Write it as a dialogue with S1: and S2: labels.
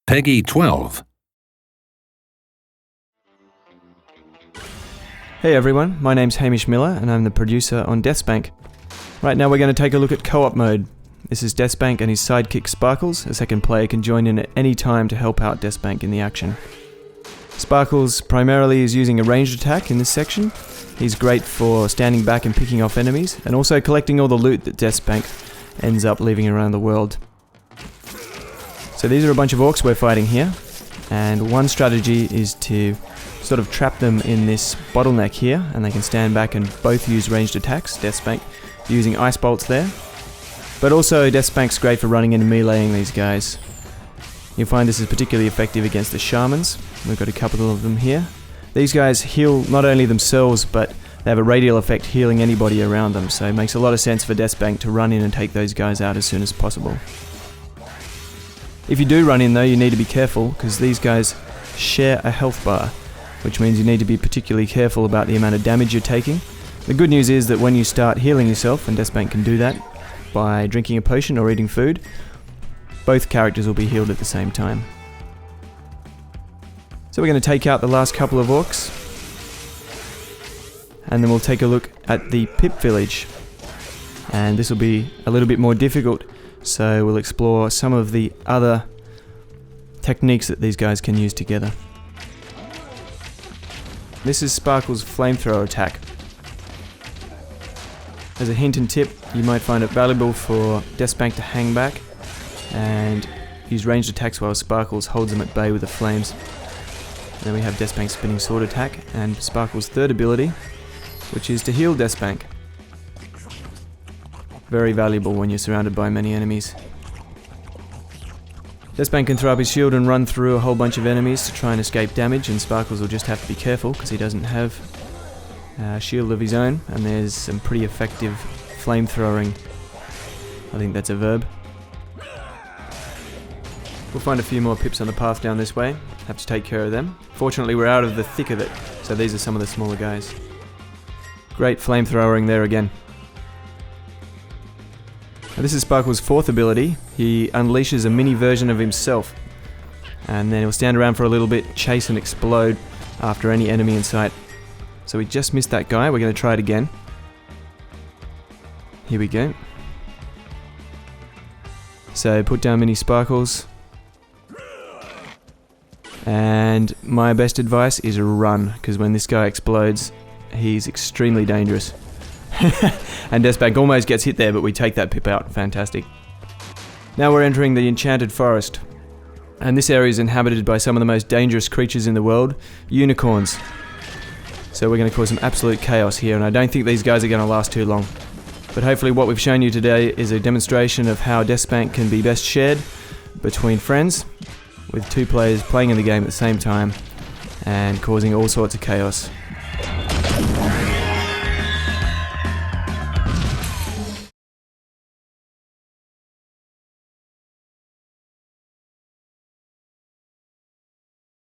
S1: Peggy 12.
S2: Hey everyone, my name's Hamish Miller and I'm the producer on DeathSpank. Right now we're going to take a look at co-op mode. This is DeathSpank and his sidekick Sparkles. A second player can join in at any time to help out DeathSpank in the action. Sparkles primarily is using a ranged attack in this section. He's great for standing back and picking off enemies, and also collecting all the loot that DeathSpank ends up leaving around the world. So these are a bunch of orcs we're fighting here, and one strategy is to sort of trap them in this bottleneck here, and they can stand back and both use ranged attacks. DeathSpank using ice bolts there, but also DeathSpank's great for running in and meleeing these guys. You'll find this is particularly effective against the shamans. We've got a couple of them here. These guys heal not only themselves, but they have a radial effect healing anybody around them, so it makes a lot of sense for DeathSpank to run in and take those guys out as soon as possible. If you do run in though, you need to be careful, because these guys share a health bar, which means you need to be particularly careful about the amount of damage you're taking. The good news is that when you start healing yourself, and DeathSpank can do that by drinking a potion or eating food, both characters will be healed at the same time. So we're going to take out the last couple of orcs, and then we'll take a look at the Pip village. And this will be a little bit more difficult, so we'll explore some of the other techniques that these guys can use together. This is Sparkle's flamethrower attack. As a hint and tip, you might find it valuable for DeathSpank to hang back and use ranged attacks while Sparkles holds them at bay with the flames. Then we have DeathSpank's spinning sword attack and Sparkle's third ability, which is to heal DeathSpank. Very valuable when you're surrounded by many enemies. DeathSpank can throw up his shield and run through a whole bunch of enemies to try and escape damage, and Sparkles will just have to be careful because he doesn't have a shield of his own, and there's some pretty effective flamethrowing. I think that's a verb. We'll find a few more pips on the path down this way. Have to take care of them. Fortunately we're out of the thick of it, so these are some of the smaller guys. Great flamethrowing there again. Now this is Sparkle's fourth ability. He unleashes a mini version of himself, and then he'll stand around for a little bit, chase and explode after any enemy in sight. So we just missed that guy. We're going to try it again. Here we go. So put down mini Sparkles. And my best advice is run, because when this guy explodes, he's extremely dangerous. And DeathSpank almost gets hit there, but we take that pip out. Fantastic. Now we're entering the Enchanted Forest. And this area is inhabited by some of the most dangerous creatures in the world, unicorns. So we're going to cause some absolute chaos here, and I don't think these guys are going to last too long. But hopefully what we've shown you today is a demonstration of how DeathSpank can be best shared between friends, with two players playing in the game at the same time and causing all sorts of chaos.